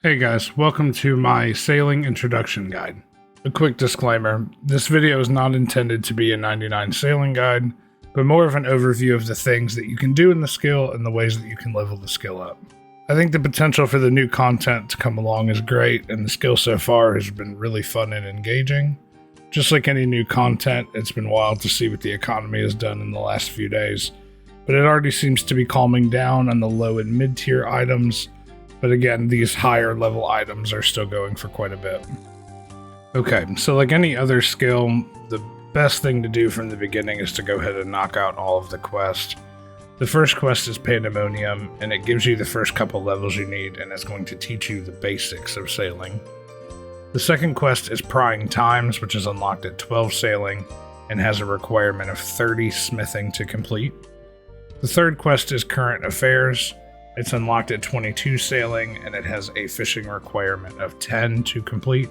Hey guys, welcome to my sailing introduction guide. A quick disclaimer, this video is not intended to be a 99 sailing guide, but more of an overview of the things that you can do in the skill and the ways that you can level the skill up. I think the potential for the new content to come along is great, and the skill so far has been really fun and engaging. Just like any new content, it's been wild to see what the economy has done in the last few days, but it already seems to be calming down on the low and mid-tier items. But again, these higher level items are still going for quite a bit. Okay, so like any other skill, the best thing to do from the beginning is to go ahead and knock out all of the quests. The first quest is Pandemonium, and it gives you the first couple levels you need, and it's going to teach you the basics of sailing. The second quest is Prying Times, which is unlocked at 12 sailing, and has a requirement of 30 smithing to complete. The third quest is Current Affairs. It's unlocked at 22 sailing, and it has a fishing requirement of 10 to complete.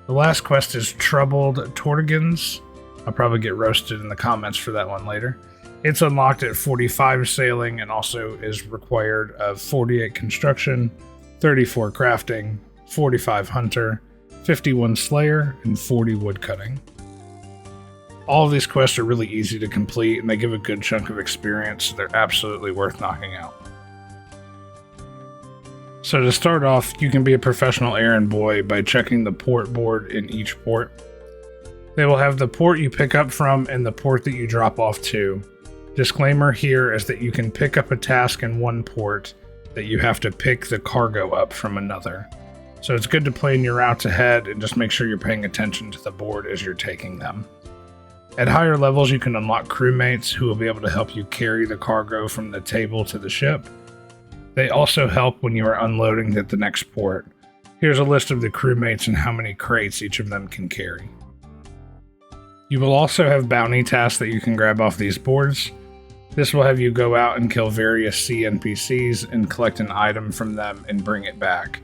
The last quest is Troubled Tortigans. I'll probably get roasted in the comments for that one later. It's unlocked at 45 sailing and also is required of 48 construction, 34 crafting, 45 hunter, 51 slayer, and 40 woodcutting. All of these quests are really easy to complete, and they give a good chunk of experience, so they're absolutely worth knocking out. So to start off, you can be a professional errand boy by checking the port board in each port. They will have the port you pick up from and the port that you drop off to. Disclaimer here is that you can pick up a task in one port, that you have to pick the cargo up from another. So it's good to plan your routes ahead and just make sure you're paying attention to the board as you're taking them. At higher levels, you can unlock crewmates who will be able to help you carry the cargo from the table to the ship. They also help when you are unloading at the next port. Here's a list of the crewmates and how many crates each of them can carry. You will also have bounty tasks that you can grab off these boards. This will have you go out and kill various sea NPCs and collect an item from them and bring it back.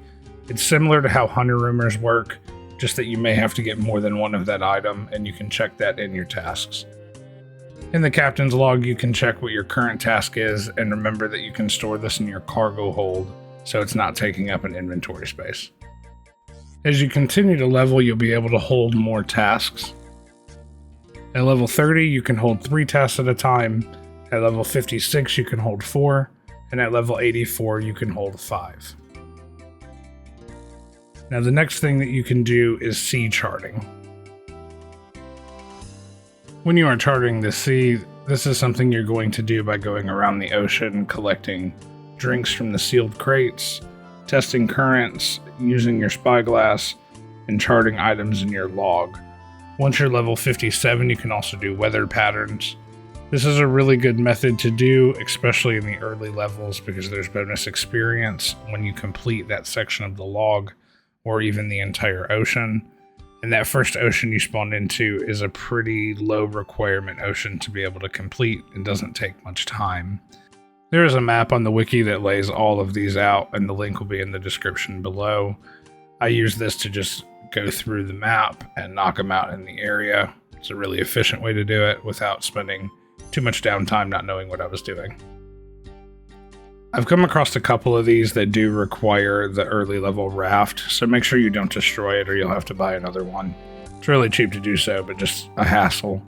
It's similar to how hunter rumors work, just that you may have to get more than one of that item, and you can check that in your tasks. In the captain's log, you can check what your current task is, and remember that you can store this in your cargo hold, so it's not taking up an inventory space. As you continue to level, you'll be able to hold more tasks. At level 30, you can hold 3 tasks at a time. At level 56, you can hold 4, and at level 84, you can hold 5. Now, the next thing that you can do is sea charting. When you are charting the sea, this is something you're going to do by going around the ocean, collecting drinks from the sealed crates, testing currents, using your spyglass, and charting items in your log. Once you're level 57, you can also do weather patterns. This is a really good method to do, especially in the early levels, because there's bonus experience when you complete that section of the log, or even the entire ocean. And that first ocean you spawn into is a pretty low requirement ocean to be able to complete and doesn't take much time. There is a map on the wiki that lays all of these out, and the link will be in the description below. I use this to just go through the map and knock them out in the area. It's a really efficient way to do it without spending too much downtime not knowing what I was doing. I've come across a couple of these that do require the early level raft, so make sure you don't destroy it or you'll have to buy another one. It's really cheap to do so, but just a hassle.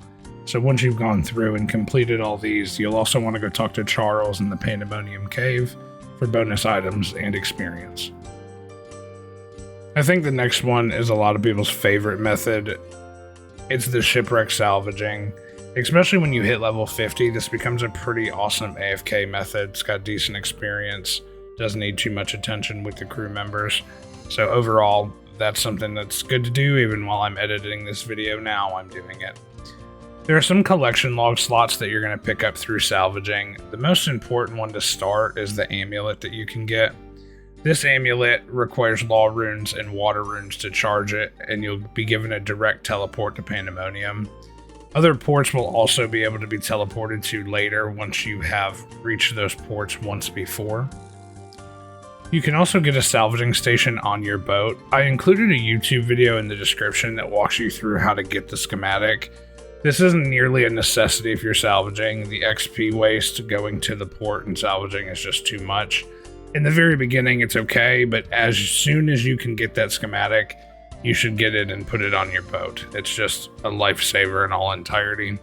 So once you've gone through and completed all these, you'll also want to go talk to Charles in the Pandemonium Cave for bonus items and experience. I think the next one is a lot of people's favorite method. It's the shipwreck salvaging. Especially when you hit level 50, this becomes a pretty awesome AFK method. It's got decent experience, doesn't need too much attention with the crew members. So overall, that's something that's good to do. Even while I'm editing this video now, I'm doing it. There are some collection log slots that you're going to pick up through salvaging. The most important one to start is the amulet that you can get. This amulet requires law runes and water runes to charge it, and you'll be given a direct teleport to Pandemonium. Other ports will also be able to be teleported to later once you have reached those ports once before. You can also get a salvaging station on your boat. I included a YouTube video in the description that walks you through how to get the schematic. This isn't nearly a necessity if you're salvaging. The XP waste going to the port and salvaging is just too much. In the very beginning, it's okay, but as soon as you can get that schematic, you should get it and put it on your boat. It's just a lifesaver in all entirety.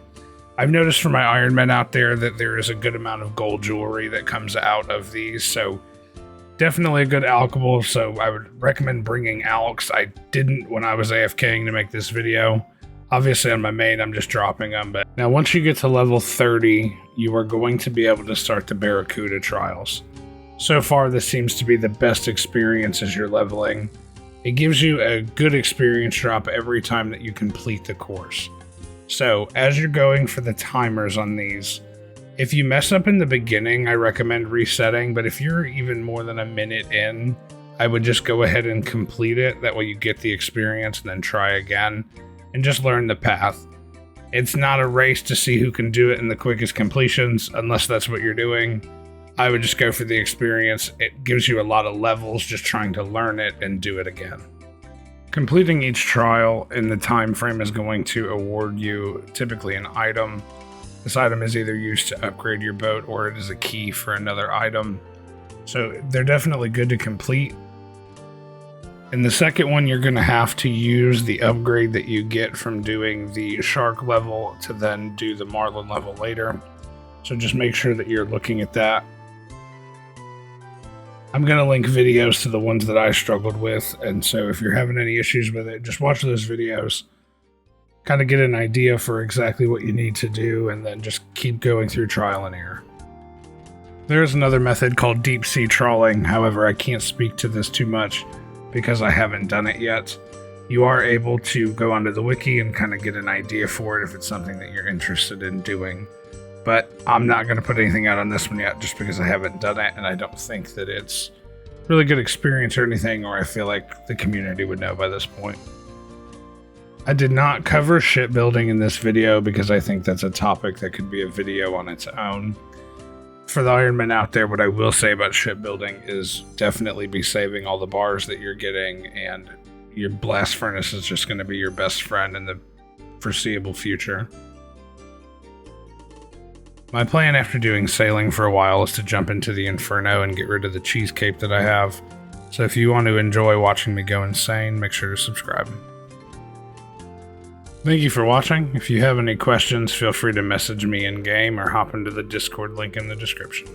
I've noticed for my Ironmen out there that there is a good amount of gold jewelry that comes out of these, so definitely a good alchable, so I would recommend bringing alks. I didn't when I was AFKing to make this video. Obviously on my main, I'm just dropping them, but now once you get to level 30, you are going to be able to start the Baracuda Trials. So far, this seems to be the best experience as you're leveling. It gives you a good experience drop every time that you complete the course. So, as you're going for the timers on these, if you mess up in the beginning, I recommend resetting, but if you're even more than a minute in, I would just go ahead and complete it. That way you get the experience and then try again, and just learn the path. It's not a race to see who can do it in the quickest completions, unless that's what you're doing. I would just go for the experience. It gives you a lot of levels just trying to learn it and do it again. Completing each trial in the time frame is going to award you typically an item. This item is either used to upgrade your boat or it is a key for another item. So they're definitely good to complete. In the second one, you're going to have to use the upgrade that you get from doing the shark level to then do the marlin level later. So just make sure that you're looking at that. I'm going to link videos to the ones that I struggled with, and so if you're having any issues with it, just watch those videos. Kind of get an idea for exactly what you need to do, and then just keep going through trial and error. There's another method called deep sea trawling, however I can't speak to this too much because I haven't done it yet. You are able to go onto the wiki and kind of get an idea for it if it's something that you're interested in doing. But I'm not going to put anything out on this one yet just because I haven't done it and I don't think that it's really good experience or anything, or I feel like the community would know by this point. I did not cover shipbuilding in this video because I think that's a topic that could be a video on its own. For the Ironmen out there, what I will say about shipbuilding is definitely be saving all the bars that you're getting, and your blast furnace is just going to be your best friend in the foreseeable future. My plan after doing sailing for a while is to jump into the Inferno and get rid of the cheese cape that I have. So if you want to enjoy watching me go insane, make sure to subscribe. Thank you for watching. If you have any questions, feel free to message me in-game or hop into the Discord link in the description.